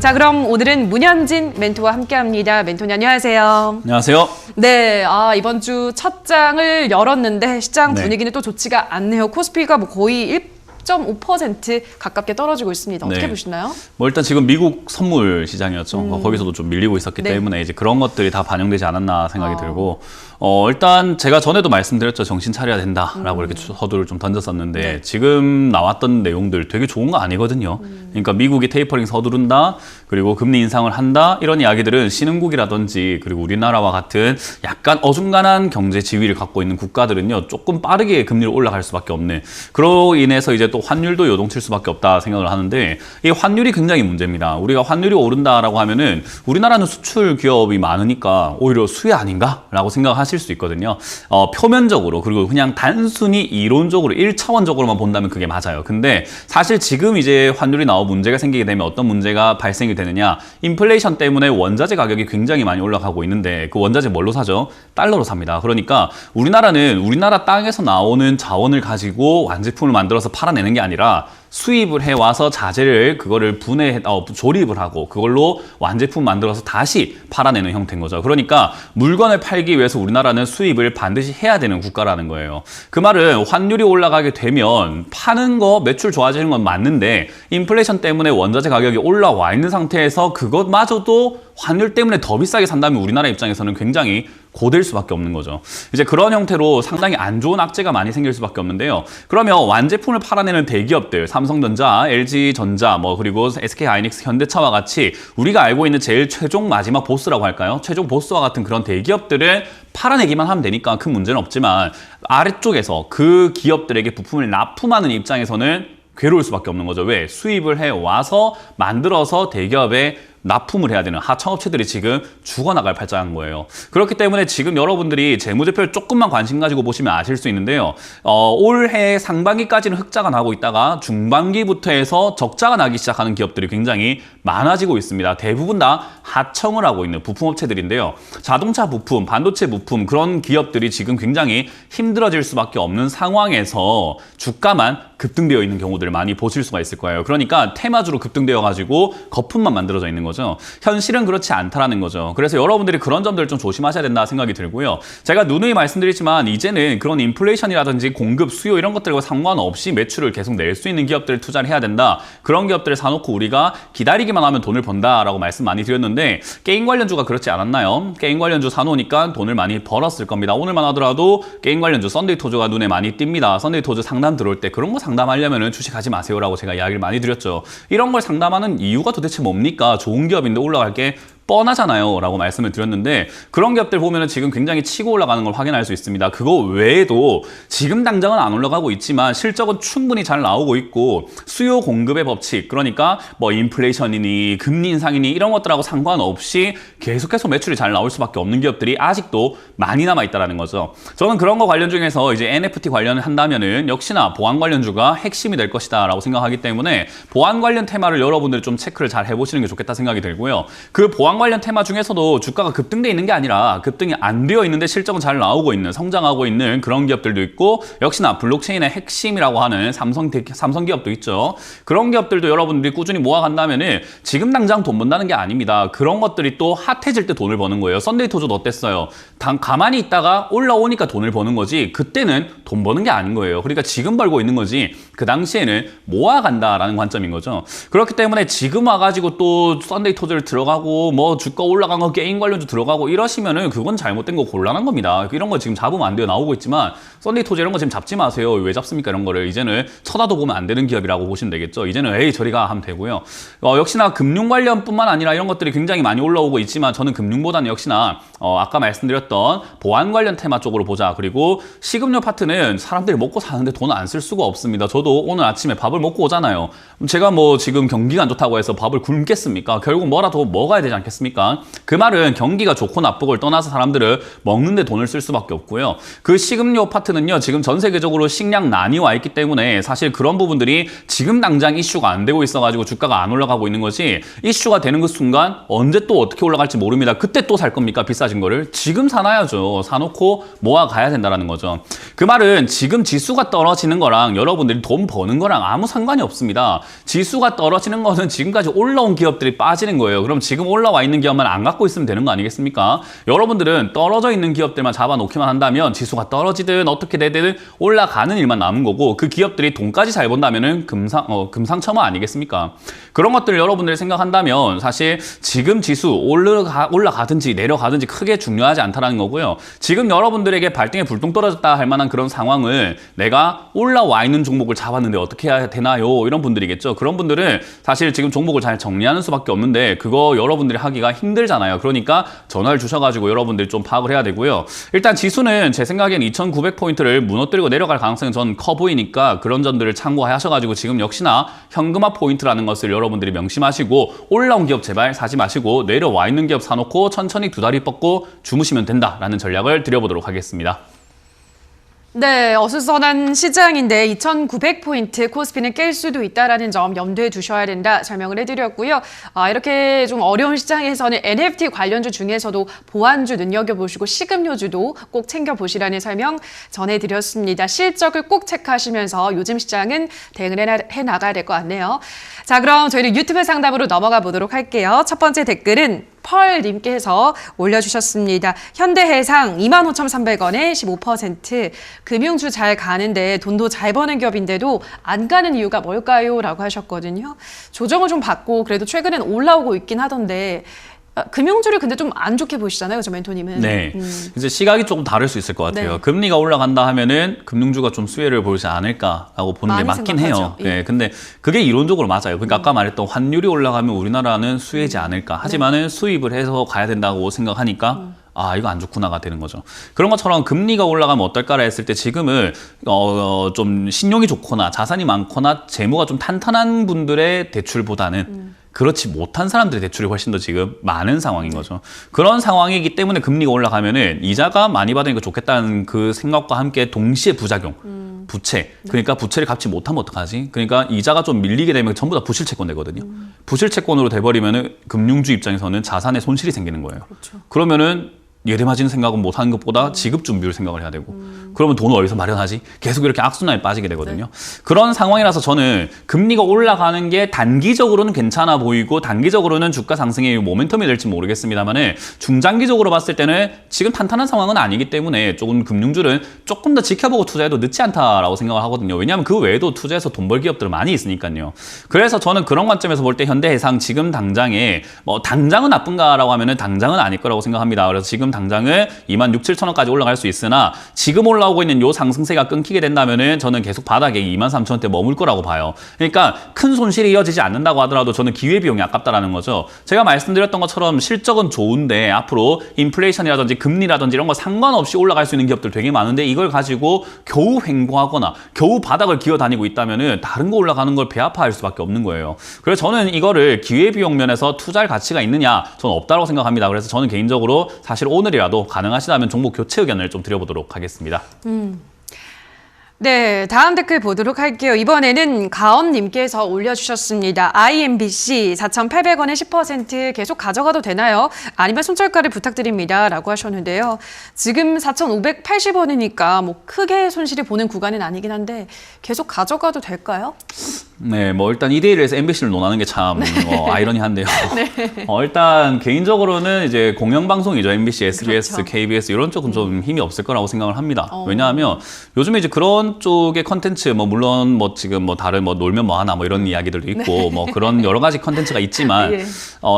자, 그럼 오늘은 문현진 멘토와 함께합니다. 멘토님 안녕하세요. 안녕하세요. 네, 이번 주 첫 장을 열었는데 시장 네. 분위기는 또 좋지가 않네요. 코스피가 뭐 거의 1.5% 가깝게 떨어지고 있습니다. 어떻게 네. 보시나요? 뭐 일단 지금 미국 선물 시장이었죠. 거기서도 좀 밀리고 있었기 네. 때문에 이제 그런 것들이 다 반영되지 않았나 생각이 아. 들고 일단 제가 전에도 말씀드렸죠. 정신 차려야 된다라고 이렇게 서두를 좀 던졌었는데 네. 지금 나왔던 내용들 되게 좋은 거 아니거든요. 그러니까 미국이 테이퍼링 서두른다, 그리고 금리 인상을 한다, 이런 이야기들은 신흥국이라든지 그리고 우리나라와 같은 약간 어중간한 경제 지위를 갖고 있는 국가들은요 조금 빠르게 금리를 올라갈 수밖에 없는, 그로 인해서 이제 또 환율도 요동칠 수밖에 없다 생각을 하는데, 이 환율이 굉장히 문제입니다. 우리가 환율이 오른다라고 하면은 우리나라는 수출 기업이 많으니까 오히려 수혜 아닌가라고 생각하실 수 있거든요. 표면적으로, 그리고 그냥 단순히 이론적으로 1차원적으로만 본다면 그게 맞아요. 근데 사실 지금 이제 환율이 나오고 문제가 생기게 되면 어떤 문제가 발생이 되느냐, 인플레이션 때문에 원자재 가격이 굉장히 많이 올라가고 있는데 그 원자재 뭘로 사죠? 달러로 삽니다. 그러니까 우리나라는 우리나라 땅에서 나오는 자원을 가지고 완제품을 만들어서 팔아내는 게 아니라 수입을 해와서 자재를 그거를 조립을 하고 그걸로 완제품 만들어서 다시 팔아내는 형태인 거죠. 그러니까 물건을 팔기 위해서 우리나라는 수입을 반드시 해야 되는 국가라는 거예요. 그 말은 환율이 올라가게 되면 파는 거, 매출 좋아지는 건 맞는데 인플레이션 때문에 원자재 가격이 올라와 있는 상태에서 그것마저도 환율 때문에 더 비싸게 산다면 우리나라 입장에서는 굉장히 고될 수밖에 없는 거죠. 이제 그런 형태로 상당히 안 좋은 악재가 많이 생길 수밖에 없는데요. 그러면 완제품을 팔아내는 대기업들, 삼성전자, LG전자, 그리고 SK하이닉스, 현대차와 같이 우리가 알고 있는 제일 최종 마지막 보스라고 할까요? 최종 보스와 같은 그런 대기업들을 팔아내기만 하면 되니까 큰 문제는 없지만, 아래쪽에서 그 기업들에게 부품을 납품하는 입장에서는 괴로울 수밖에 없는 거죠. 왜? 수입을 해와서 만들어서 대기업에 납품을 해야 되는 하청업체들이 지금 죽어나갈 팔자인 거예요. 그렇기 때문에 지금 여러분들이 재무제표를 조금만 관심 가지고 보시면 아실 수 있는데요. 올해 상반기까지는 흑자가 나고 있다가 중반기부터 해서 적자가 나기 시작하는 기업들이 굉장히 많아지고 있습니다. 대부분 다 하청을 하고 있는 부품업체들인데요. 자동차 부품, 반도체 부품, 그런 기업들이 지금 굉장히 힘들어질 수밖에 없는 상황에서 주가만 급등되어 있는 경우들을 많이 보실 수가 있을 거예요. 그러니까 테마주로 급등되어 가지고 거품만 만들어져 있는 거죠. 현실은 그렇지 않다라는 거죠. 그래서 여러분들이 그런 점들을 좀 조심하셔야 된다 생각이 들고요. 제가 누누이 말씀드리지만 이제는 그런 인플레이션이라든지 공급, 수요 이런 것들과 상관없이 매출을 계속 낼 수 있는 기업들을 투자를 해야 된다. 그런 기업들을 사놓고 우리가 기다리기만 하면 돈을 번다라고 말씀 많이 드렸는데, 게임 관련주가 그렇지 않았나요? 게임 관련주 사놓으니까 돈을 많이 벌었을 겁니다. 오늘만 하더라도 게임 관련주 썬데이 토즈가 눈에 많이 띕니다. 썬데이 토즈 상담 들어올 때 그런 거 상담하려면 주식하지 마세요라고 제가 이야기를 많이 드렸죠. 이런 걸 상담하는 이유가 도대체 뭡니까? 좋은 기업인데 올라갈 게 뻔하잖아요 라고 말씀을 드렸는데, 그런 기업들 보면은 지금 굉장히 치고 올라가는 걸 확인할 수 있습니다. 그거 외에도 지금 당장은 안 올라가고 있지만 실적은 충분히 잘 나오고 있고, 수요 공급의 법칙, 그러니까 인플레이션이니 금리 인상이니 이런 것들하고 상관없이 계속해서 매출이 잘 나올 수밖에 없는 기업들이 아직도 많이 남아 있다는 거죠. 저는 그런 거 관련 중에서 이제 NFT 관련을 한다면은 역시나 보안 관련주가 핵심이 될 것이다 라고 생각하기 때문에 보안 관련 테마를 여러분들이 좀 체크를 잘 해보시는 게 좋겠다 생각이 들고요. 그 보안 관련 테마 중에서도 주가가 급등돼 있는 게 아니라 급등이 안 되어 있는데 실적은 잘 나오고 있는, 성장하고 있는 그런 기업들도 있고, 역시나 블록체인의 핵심이라고 하는 삼성 기업도 있죠. 그런 기업들도 여러분들이 꾸준히 모아간다면은 지금 당장 돈 번다는 게 아닙니다. 그런 것들이 또 핫해질 때 돈을 버는 거예요. 썬데이 토즈도 어땠어요? 가만히 있다가 올라오니까 돈을 버는 거지, 그때는 돈 버는 게 아닌 거예요. 그러니까 지금 벌고 있는 거지 그 당시에는 모아간다라는 관점인 거죠. 그렇기 때문에 지금 와가지고 또 썬데이 토즈를 들어가고 주가 올라간 거 게임 관련주 들어가고 이러시면은 그건 잘못된 거, 곤란한 겁니다. 이런 거 지금 잡으면 안 돼요. 나오고 있지만 썬데이 토즈 이런 거 지금 잡지 마세요. 왜 잡습니까? 이런 거를 이제는 쳐다도 보면 안 되는 기업이라고 보시면 되겠죠. 이제는 에이 저리가 하면 되고요. 역시나 금융 관련뿐만 아니라 이런 것들이 굉장히 많이 올라오고 있지만 저는 금융보다는 역시나 아까 말씀드렸던 보안 관련 테마 쪽으로 보자. 그리고 식음료 파트는 사람들이 먹고 사는데 돈 안 쓸 수가 없습니다. 저도 오늘 아침에 밥을 먹고 오잖아요. 제가 지금 경기가 안 좋다고 해서 밥을 굶겠습니까? 결국 뭐라도 먹어야 되지 않겠습니까? 않겠습니까? 그 말은 경기가 좋고 나쁘고를 떠나서 사람들은 먹는데 돈을 쓸 수밖에 없고요. 그 식음료 파트는요, 지금 전 세계적으로 식량난이 와 있기 때문에 사실 그런 부분들이 지금 당장 이슈가 안 되고 있어가지고 주가가 안 올라가고 있는 것이, 이슈가 되는 그 순간 언제 또 어떻게 올라갈지 모릅니다. 그때 또 살 겁니까? 비싸진 거를? 지금 사놔야죠. 사놓고 모아가야 된다는 거죠. 그 말은 지금 지수가 떨어지는 거랑 여러분들이 돈 버는 거랑 아무 상관이 없습니다. 지수가 떨어지는 것은 지금까지 올라온 기업들이 빠지는 거예요. 그럼 지금 올라와 있는 기업만 안 갖고 있으면 되는 거 아니겠습니까? 여러분들은 떨어져 있는 기업들만 잡아놓기만 한다면 지수가 떨어지든 어떻게 되든 올라가는 일만 남은 거고, 그 기업들이 돈까지 잘 번다면은 금상첨화 아니겠습니까? 그런 것들을 여러분들이 생각한다면 사실 지금 지수 올라가든지 내려가든지 크게 중요하지 않다는 거고요. 지금 여러분들에게 발등에 불똥 떨어졌다 할 만한 그런 상황을 내가 올라와 있는 종목을 잡았는데 어떻게 해야 되나요? 이런 분들이겠죠. 그런 분들은 사실 지금 종목을 잘 정리하는 수밖에 없는데 그거 여러분들이 하기가 힘들잖아요. 그러니까 전화를 주셔가지고 여러분들이 좀 파악을 해야 되고요. 일단 지수는 제 생각엔 2,900포인트를 무너뜨리고 내려갈 가능성이 전 커 보이니까 그런 점들을 참고하셔가지고 지금 역시나 현금화 포인트라는 것을 여러분들이 명심하시고, 올라온 기업 제발 사지 마시고 내려와 있는 기업 사놓고 천천히 두 다리 뻗고 주무시면 된다라는 전략을 드려보도록 하겠습니다. 네, 어수선한 시장인데 2,900포인트 코스피는 깰 수도 있다는 점 염두에 두셔야 된다 설명을 해드렸고요. 이렇게 좀 어려운 시장에서는 NFT 관련주 중에서도 보안주 눈여겨보시고 식음료주도 꼭 챙겨보시라는 설명 전해드렸습니다. 실적을 꼭 체크하시면서 요즘 시장은 대응을 해나가야 될 것 같네요. 자, 그럼 저희는 유튜브 상담으로 넘어가 보도록 할게요. 첫 번째 댓글은 펄님께서 올려주셨습니다. 현대해상 25,300원에 15%. 금융주 잘 가는데 돈도 잘 버는 기업인데도 안 가는 이유가 뭘까요? 라고 하셨거든요. 조정을 좀 받고 그래도 최근엔 올라오고 있긴 하던데, 금융주를 근데 좀 안 좋게 보시잖아요, 저 멘토님은. 네, 이제 시각이 조금 다를 수 있을 것 같아요. 네. 금리가 올라간다 하면은 금융주가 좀 수혜를 보지 않을까라고 보는 게 많이 맞긴 생각하죠. 해요. 예. 네, 근데 그게 이론적으로 맞아요. 그러니까 아까 말했던 환율이 올라가면 우리나라는 수혜지 않을까. 하지만은 수입을 해서 가야 된다고 생각하니까 이거 안 좋구나가 되는 거죠. 그런 것처럼 금리가 올라가면 어떨까라 했을 때 지금은 좀 신용이 좋거나 자산이 많거나 재무가 좀 탄탄한 분들의 대출보다는 그렇지 못한 사람들의 대출이 훨씬 더 지금 많은 상황인 거죠. 그런 상황이기 때문에 금리가 올라가면은 이자가 많이 받으니까 좋겠다는 그 생각과 함께 동시에 부작용, 부채. 그러니까 부채를 갚지 못하면 어떡하지? 그러니까 이자가 좀 밀리게 되면 전부 다 부실채권 되거든요. 부실채권으로 돼버리면은 금융주 입장에서는 자산에 손실이 생기는 거예요. 그렇죠. 그러면은 예대마진 생각은 못 하는 것보다 지급 준비를 생각을 해야 되고, 그러면 돈을 어디서 마련하지? 계속 이렇게 악순환에 빠지게 되거든요. 그런 상황이라서 저는 금리가 올라가는 게 단기적으로는 괜찮아 보이고 단기적으로는 주가 상승의 모멘텀이 될지 모르겠습니다만은 중장기적으로 봤을 때는 지금 탄탄한 상황은 아니기 때문에 조금 금융주는 조금 더 지켜보고 투자해도 늦지 않다라고 생각을 하거든요. 왜냐하면 그 외에도 투자해서 돈 벌 기업들 많이 있으니까요. 그래서 저는 그런 관점에서 볼 때 현대해상 지금 당장에 당장은 나쁜가라고 하면은 당장은 아닐 거라고 생각합니다. 그래서 지금 당장은 26,000~27,000원까지 올라갈 수 있으나 지금 올라오고 있는 요 상승세가 끊기게 된다면은 저는 계속 바닥에 23,000원대 머물 거라고 봐요. 그러니까 큰 손실이 이어지지 않는다고 하더라도 저는 기회비용이 아깝다라는 거죠. 제가 말씀드렸던 것처럼 실적은 좋은데 앞으로 인플레이션이라든지 금리라든지 이런 거 상관없이 올라갈 수 있는 기업들 되게 많은데 이걸 가지고 겨우 횡보하거나 겨우 바닥을 기어다니고 있다면은 다른 거 올라가는 걸 배아파할 수밖에 없는 거예요. 그래서 저는 이거를 기회비용 면에서 투자할 가치가 있느냐? 저는 없다고 생각합니다. 그래서 저는 개인적으로 사실 오늘이라도 가능하시다면 종목 교체 의견을 좀 드려보도록 하겠습니다. 네, 다음 댓글 보도록 할게요. 이번에는 가언님께서 올려주셨습니다. IMBC 4,800원에 10% 계속 가져가도 되나요? 아니면 손절가를 부탁드립니다. 라고 하셨는데요. 지금 4,580원이니까 뭐 크게 손실이 보는 구간은 아니긴 한데 계속 가져가도 될까요? 네, 일단 2대1에서 MBC를 논하는 게 참 아이러니한데요. 일단 개인적으로는 이제 공영방송이죠. MBC, SBS, 그렇죠. KBS 이런 쪽은 좀 힘이 없을 거라고 생각을 합니다. 왜냐하면 요즘에 이제 그런 쪽의 컨텐츠, 물론 지금 다른 놀면 뭐하나 이런 이야기들도 있고 그런 여러 가지 컨텐츠가 있지만 예.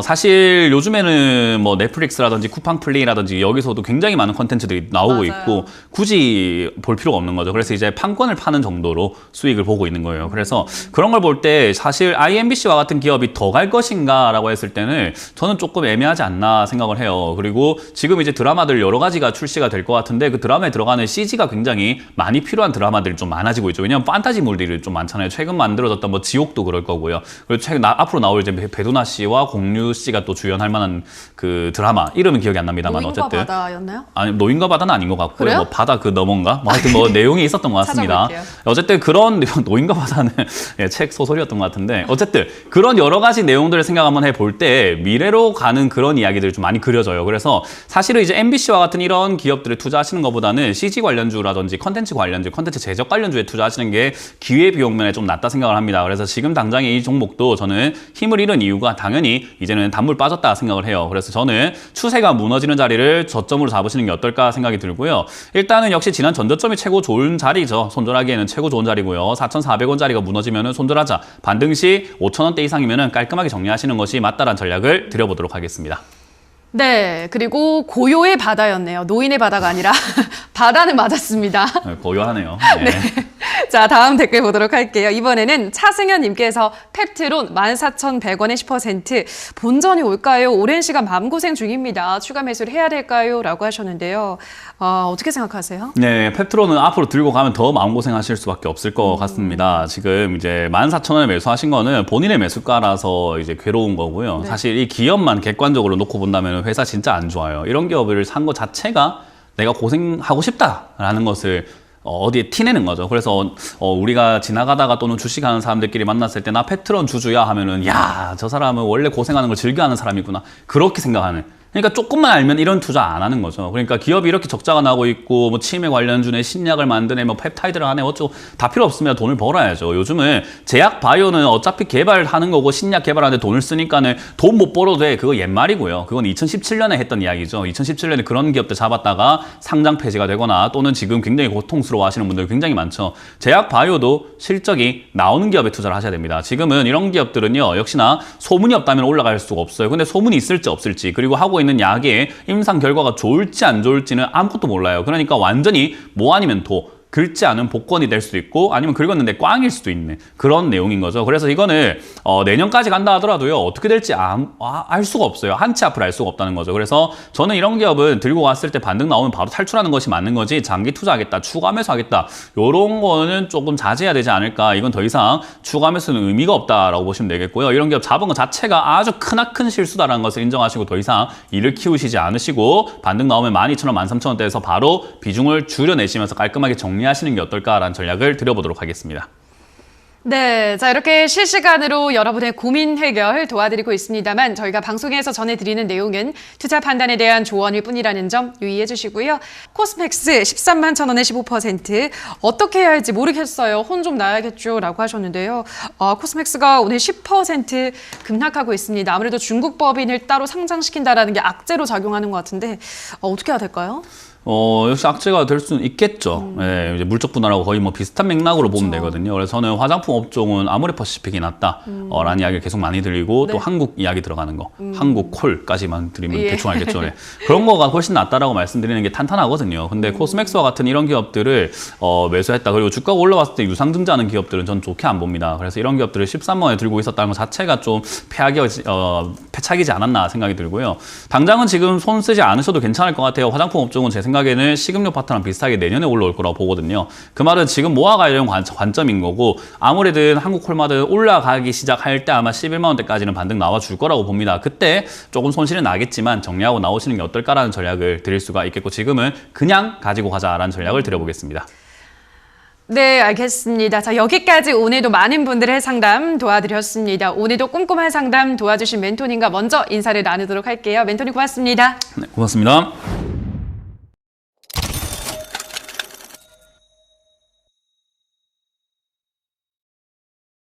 사실 요즘에는 넷플릭스라든지 쿠팡플레이라든지 여기서도 굉장히 많은 컨텐츠들이 나오고 맞아요. 있고 굳이 볼 필요가 없는 거죠. 그래서 이제 판권을 파는 정도로 수익을 보고 있는 거예요. 그래서 그런 이런 걸 볼 때 사실 IMBC와 같은 기업이 더 갈 것인가라고 했을 때는 저는 조금 애매하지 않나 생각을 해요. 그리고 지금 이제 드라마들 여러 가지가 출시가 될 것 같은데 그 드라마에 들어가는 CG가 굉장히 많이 필요한 드라마들이 좀 많아지고 있죠. 왜냐하면 판타지물들이 좀 많잖아요. 최근 만들어졌던 뭐 지옥도 그럴 거고요. 그리고 앞으로 나올 이제 배두나 씨와 공유 씨가 또 주연할 만한 그 드라마 이름은 기억이 안 납니다만 노인과 어쨌든 바다였나요? 아니 노인과 바다는 아닌 것 같고요. 그래요? 뭐 바다 그 너머인가? 뭐 하여튼 뭐 내용이 있었던 것 같습니다. 찾아볼게요. 어쨌든 그런 노인과 바다는 예, 책 소설이었던 것 같은데 어쨌든 그런 여러 가지 내용들을 생각 한번 해볼 때 미래로 가는 그런 이야기들이 좀 많이 그려져요. 그래서 사실은 이제 MBC와 같은 이런 기업들에 투자하시는 것보다는 CG 관련주라든지 컨텐츠 관련주, 컨텐츠 제작 관련주에 투자하시는 게 기회 비용 면에 좀 낫다 생각을 합니다. 그래서 지금 당장에 이 종목도 저는 힘을 잃은 이유가 당연히 이제는 단물 빠졌다 생각을 해요. 그래서 저는 추세가 무너지는 자리를 저점으로 잡으시는 게 어떨까 생각이 들고요. 일단은 역시 지난 전저점이 최고 좋은 자리죠. 손절하기에는 최고 좋은 자리고요. 4,400원짜리가 무너지면은 손절하자. 반등 시 5,000원대 이상이면은 깔끔하게 정리하시는 것이 맞다라는 전략을 드려보도록 하겠습니다. 네, 그리고 고요의 바다였네요. 노인의 바다가 아니라 바다는 맞았습니다. 네, 고요하네요. 네. 자, 다음 댓글 보도록 할게요. 이번에는 차승현님께서 펩트론 14,100원에 10% 본전이 올까요? 오랜 시간 마음고생 중입니다. 추가 매수를 해야 될까요? 라고 하셨는데요. 어떻게 생각하세요? 네, 펩트론은 앞으로 들고 가면 더 마음고생하실 수밖에 없을 것 같습니다. 지금 이제 14,000원에 매수하신 거는 본인의 매수가라서 이제 괴로운 거고요. 네. 사실 이 기업만 객관적으로 놓고 본다면 회사 진짜 안 좋아요. 이런 기업을 산 거 자체가 내가 고생하고 싶다라는 것을 어디에 티내는 거죠. 그래서 우리가 지나가다가 또는 주식하는 사람들끼리 만났을 때 나 펩트론 주주야 하면은 야, 저 사람은 원래 고생하는 걸 즐겨하는 사람이구나. 그렇게 생각하는. 그러니까 조금만 알면 이런 투자 안 하는 거죠. 그러니까 기업이 이렇게 적자가 나고 있고 뭐 치매 관련주네 신약을 만드네 뭐 펩타이드를 하네 어쩌고 다 필요 없으면 돈을 벌어야죠. 요즘은 제약 바이오는 어차피 개발하는 거고 신약 개발하는데 돈을 쓰니까는 돈 못 벌어도 돼. 그거 옛말이고요. 그건 2017년에 했던 이야기죠. 2017년에 그런 기업들 잡았다가 상장 폐지가 되거나 또는 지금 굉장히 고통스러워 하시는 분들 굉장히 많죠. 제약 바이오도 실적이 나오는 기업에 투자를 하셔야 됩니다. 지금은 이런 기업들은요. 역시나 소문이 없다면 올라갈 수가 없어요. 근데 소문이 있을지 없을지 그리고 하고 있는 약의 임상 결과가 좋을지 안 좋을지는 아무것도 몰라요. 그러니까 완전히 뭐 아니면 도 긁지 않은 복권이 될 수도 있고 아니면 긁었는데 꽝일 수도 있는 그런 내용인 거죠. 그래서 이거는 내년까지 간다 하더라도요. 어떻게 될지 알 수가 없어요. 한 치 앞을 알 수가 없다는 거죠. 그래서 저는 이런 기업은 들고 갔을 때 반등 나오면 바로 탈출하는 것이 맞는 거지 장기 투자하겠다, 추가 매수하겠다 이런 거는 조금 자제해야 되지 않을까. 이건 더 이상 추가 매수는 의미가 없다라고 보시면 되겠고요. 이런 기업 잡은 것 자체가 아주 크나큰 실수다라는 것을 인정하시고 더 이상 일을 키우시지 않으시고 반등 나오면 12,000원, 13,000원대에서 바로 비중을 줄여내시면서 깔끔하게 정리하시는 게 어떨까라는 전략을 드려보도록 하겠습니다. 네, 자 이렇게 실시간으로 여러분의 고민 해결 도와드리고 있습니다만 저희가 방송에서 전해드리는 내용은 투자 판단에 대한 조언일 뿐이라는 점 유의해 주시고요. 코스맥스 13만 1,000원에 15% 어떻게 해야 할지 모르겠어요. 혼 좀 나야겠죠 라고 하셨는데요. 코스맥스가 오늘 10% 급락하고 있습니다. 아무래도 중국 법인을 따로 상장시킨다는 게 악재로 작용하는 것 같은데 어떻게 해야 될까요? 역시 악재가 될 수는 있겠죠. 예, 이제 물적 분할하고 거의 뭐 비슷한 맥락으로 보면 되거든요. 그래서 저는 화장품 업종은 아모레퍼시픽이 낫다. 라는 이야기를 계속 많이 드리고 네. 또 한국 이야기 들어가는 거. 한국 콜까지만 드리면 예. 대충 알겠죠. 네. 그런 거가 훨씬 낫다라고 말씀드리는 게 탄탄하거든요. 근데 코스맥스와 같은 이런 기업들을 매수했다. 그리고 주가가 올라왔을 때 유상증자하는 기업들은 전 좋게 안 봅니다. 그래서 이런 기업들을 13만원에 들고 있었다는 것 자체가 좀 패착이지 않았나 생각이 들고요. 당장은 지금 손 쓰지 않으셔도 괜찮을 것 같아요. 화장품 업종은 제 생각에는 식음료 파트랑 비슷하게 내년에 올라올 거라고 보거든요. 그 말은 지금 모아가려는 관점인 거고 아무래도 한국콜마든 올라가기 시작할 때 아마 11만 원대까지는 반등 나와줄 거라고 봅니다. 그때 조금 손실은 나겠지만 정리하고 나오시는 게 어떨까라는 전략을 드릴 수가 있겠고 지금은 그냥 가지고 가자라는 전략을 드려보겠습니다. 네, 알겠습니다. 자, 여기까지 오늘도 많은 분들의 상담 도와드렸습니다. 오늘도 꼼꼼한 상담 도와주신 멘토님과 먼저 인사를 나누도록 할게요. 멘토님 고맙습니다. 네, 고맙습니다.